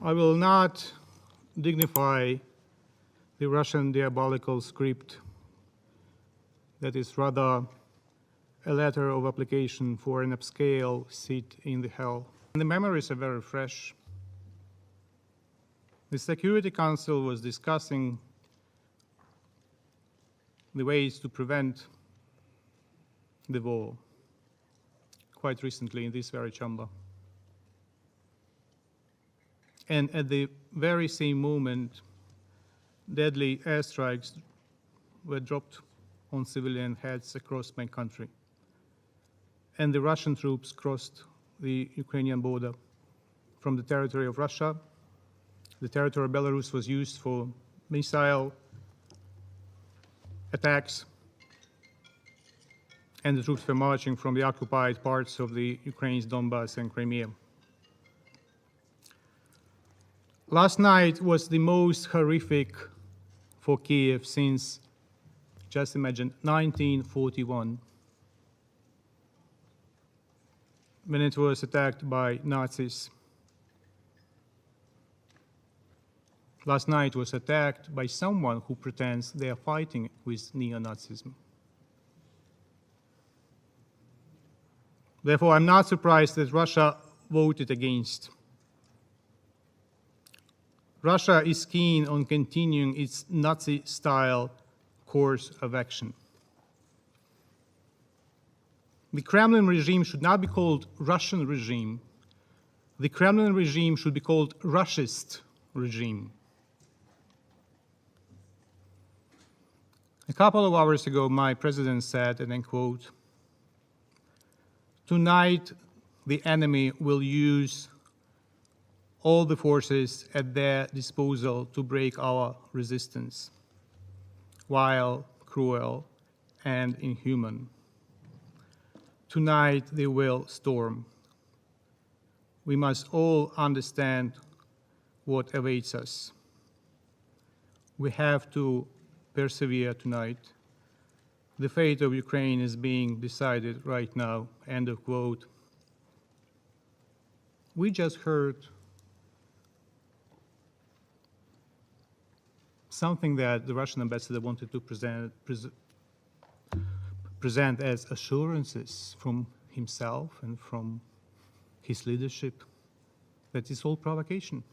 I will not dignify the Russian diabolical script that is rather a letter of application for an upscale seat in the hell. And the memories are very fresh. The Security Council was discussing the ways to prevent the war quite recently in this very chamber. And at the very same moment, deadly airstrikes were dropped on civilian heads across my country. And the Russian troops crossed the Ukrainian border from the territory of Russia. The territory of Belarus was used for missile attacks, and the troops were marching from the occupied parts of the Ukraine's Donbass and Crimea. Last night was the most horrific for Kyiv since, just imagine, 1941, when it was attacked by Nazis. Last night was attacked by someone who pretends they are fighting with neo-Nazism. Therefore, I'm not surprised that Russia voted against. Russia is keen on continuing its Nazi-style course of action. The Kremlin regime should not be called Russian regime. The Kremlin regime should be called Russist regime. A couple of hours ago, my president said, and I quote, "Tonight, the enemy will use all the forces at their disposal to break our resistance, vile, cruel, and inhuman. Tonight they will storm. We must all understand what awaits us. We have to persevere tonight. The fate of Ukraine is being decided right now," end of quote. We just heard something that the Russian ambassador wanted to present as assurances from himself and from his leadership that it's all provocation.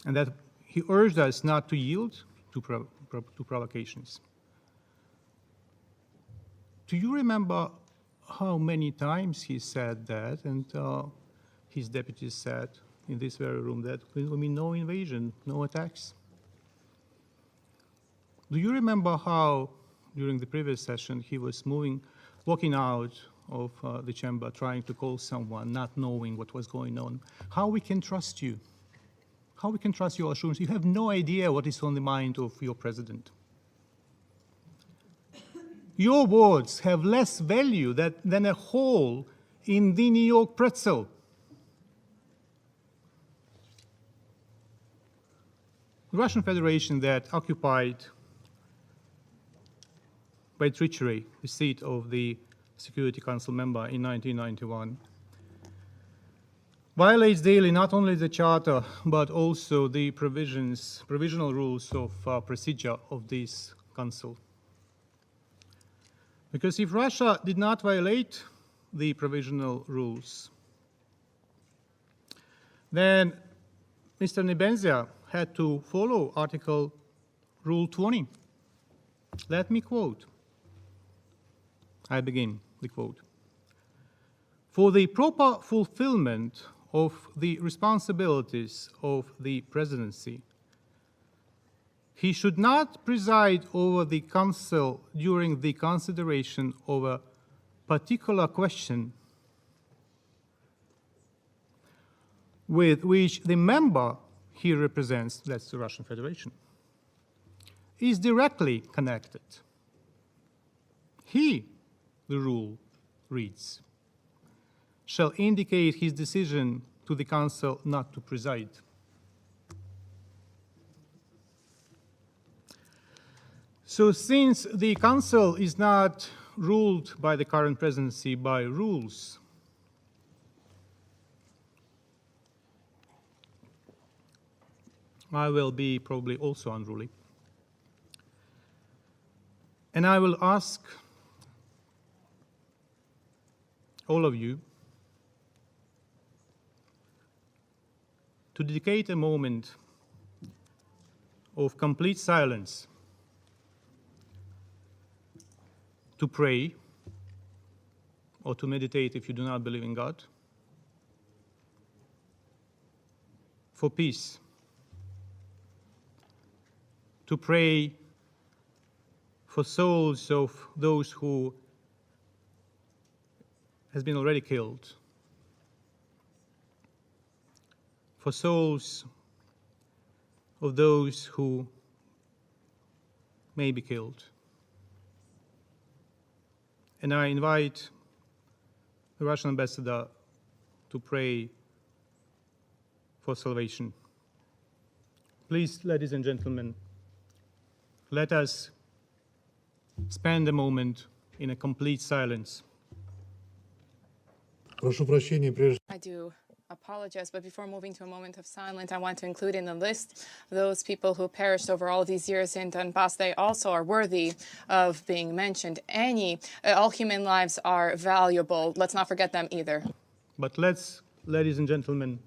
And that he urged us not to yield to provocations. Do you remember how many times he said that, and his deputies said in this very room that there will be no invasion, no attacks? Do you remember how, during the previous session, he was walking out of the chamber, trying to call someone, not knowing what was going on? How we can trust you? How we can trust your assurance? You have no idea what is on the mind of your president. Your words have less value than a hole in the New York pretzel. The Russian Federation that occupied by treachery the seat of the Security Council member in 1991 violates daily not only the Charter, but also the provisional rules of procedure of this Council. Because if Russia did not violate the provisional rules, then Mr. Nebenzia had to follow Rule 20. Let me quote. I begin the quote. "For the proper fulfillment of the responsibilities of the presidency, he should not preside over the Council during the consideration of a particular question with which the member he represents," that's the Russian Federation, "is directly connected. He," the rule reads, "shall indicate his decision to the Council not to preside." So since the Council is not ruled by the current presidency by rules, I will be probably also unruly. And I will ask all of you to dedicate a moment of complete silence to pray or to meditate if you do not believe in God, for peace, to pray for souls of those who has been already killed, for souls of those who may be killed. And I invite the Russian ambassador to pray for salvation. Please, ladies and gentlemen, let us spend a moment in a complete silence. Прошу прощения, прежде I do apologize, but before moving to a moment of silence, I want to include in the list those people who perished over all these years in Donbass. They also are worthy of being mentioned. All human lives are valuable. Let's not forget them either. But let's, ladies and gentlemen,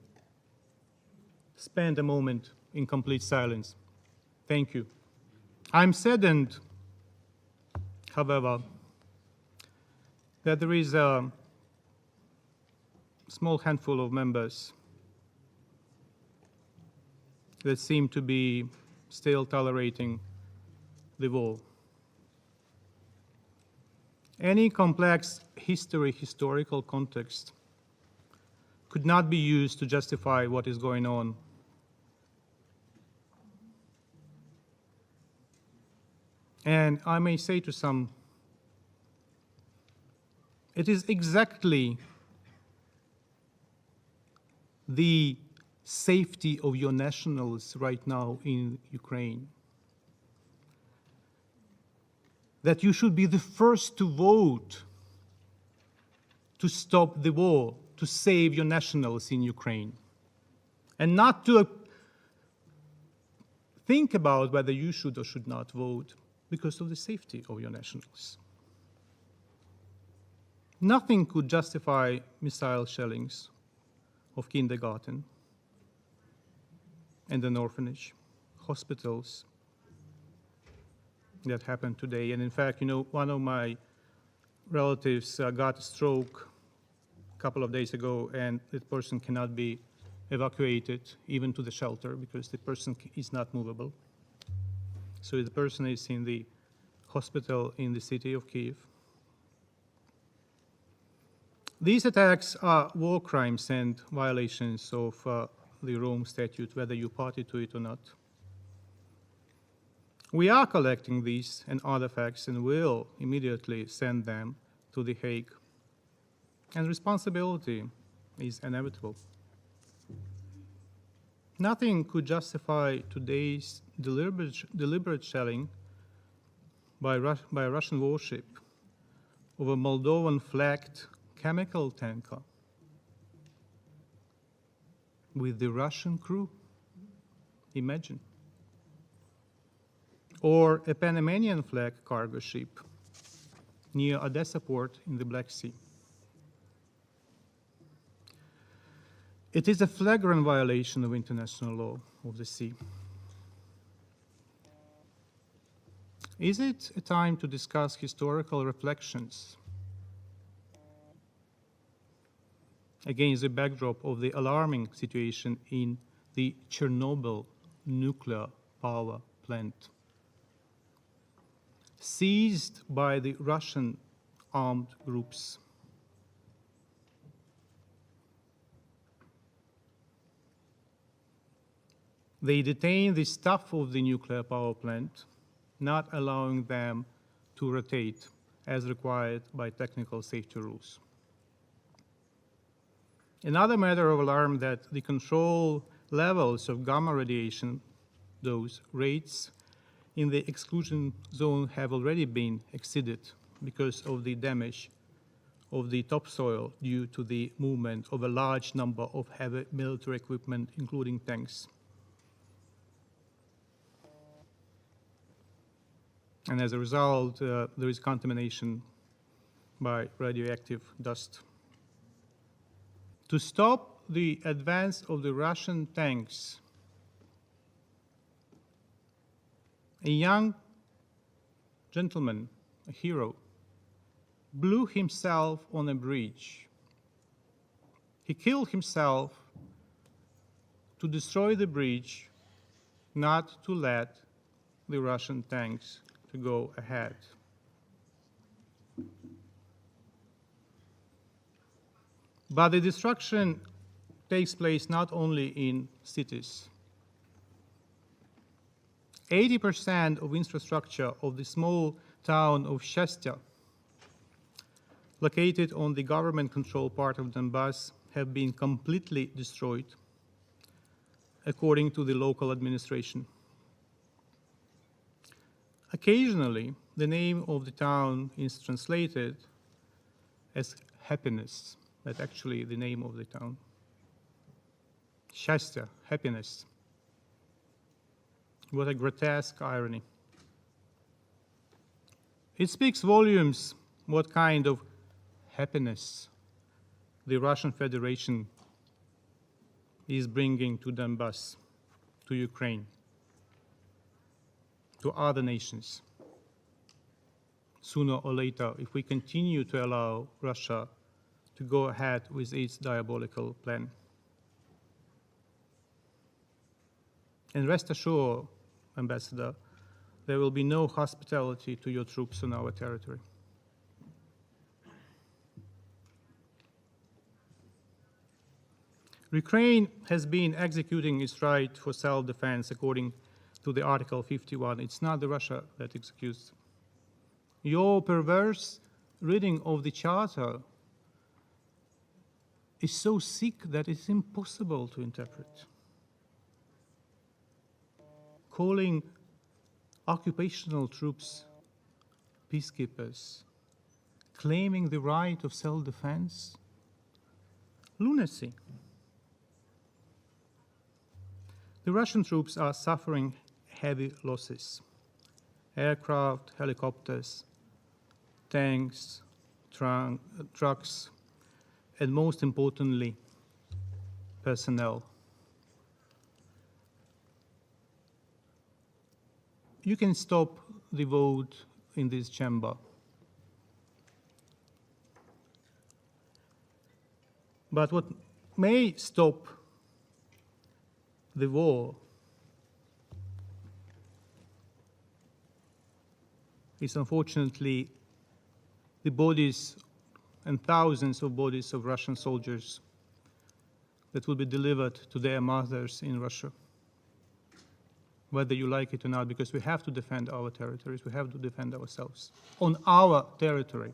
spend a moment in complete silence. Thank you. I'm saddened, however, that there is a small handful of members that seem to be still tolerating the war. Any complex historical context could not be used to justify what is going on. And I may say to some, it is exactly the safety of your nationals right now in Ukraine that you should be the first to vote to stop the war, to save your nationals in Ukraine, and not to think about whether you should or should not vote because of the safety of your nationals. Nothing could justify missile shellings of kindergarten and an orphanage, hospitals that happened today. And in fact, one of my relatives got a stroke a couple of days ago, and that person cannot be evacuated even to the shelter because the person is not movable. So the person is in the hospital in the city of Kyiv. These attacks are war crimes and violations of the Rome Statute, whether you party to it or not. We are collecting these and other facts and will immediately send them to The Hague. And responsibility is inevitable. Nothing could justify today's deliberate shelling by a Russian warship of a Moldovan-flagged chemical tanker with the Russian crew. Imagine. Or a Panamanian flag cargo ship near Odessa port in the Black Sea. It is a flagrant violation of international law of the sea. Is it a time to discuss historical reflections against the backdrop of the alarming situation in the Chernobyl nuclear power plant, seized by the Russian armed groups? They detain the staff of the nuclear power plant, not allowing them to rotate as required by technical safety rules. Another matter of alarm that the control levels of gamma radiation, those rates in the exclusion zone, have already been exceeded because of the damage of the topsoil due to the movement of a large number of heavy military equipment, including tanks. And as a result, there is contamination by radioactive dust. To stop the advance of the Russian tanks, a young gentleman, a hero, blew himself on a bridge. He killed himself to destroy the bridge, not to let the Russian tanks to go ahead. But the destruction takes place not only in cities. 80% of infrastructure of the small town of Shestya, located on the government-controlled part of Donbass, have been completely destroyed, according to the local administration. Occasionally, the name of the town is translated as happiness. That's actually the name of the town. Счастье, happiness. What a grotesque irony. It speaks volumes what kind of happiness the Russian Federation is bringing to Donbass, to Ukraine, to other nations. Sooner or later, if we continue to allow Russia to go ahead with its diabolical plan. And rest assured, Ambassador, there will be no hospitality to your troops on our territory. Ukraine has been executing its right for self-defense according to the Article 51. It's not the Russia that executes. Your perverse reading of the Charter is so sick that it's impossible to interpret. Calling occupational troops peacekeepers, claiming the right of self-defense, lunacy. The Russian troops are suffering heavy losses. Aircraft, helicopters, tanks, trucks, and most importantly, personnel. You can stop the vote in this chamber. But what may stop the war is unfortunately the bodies and thousands of bodies of Russian soldiers that will be delivered to their mothers in Russia, whether you like it or not, because we have to defend our territories, we have to defend ourselves on our territory.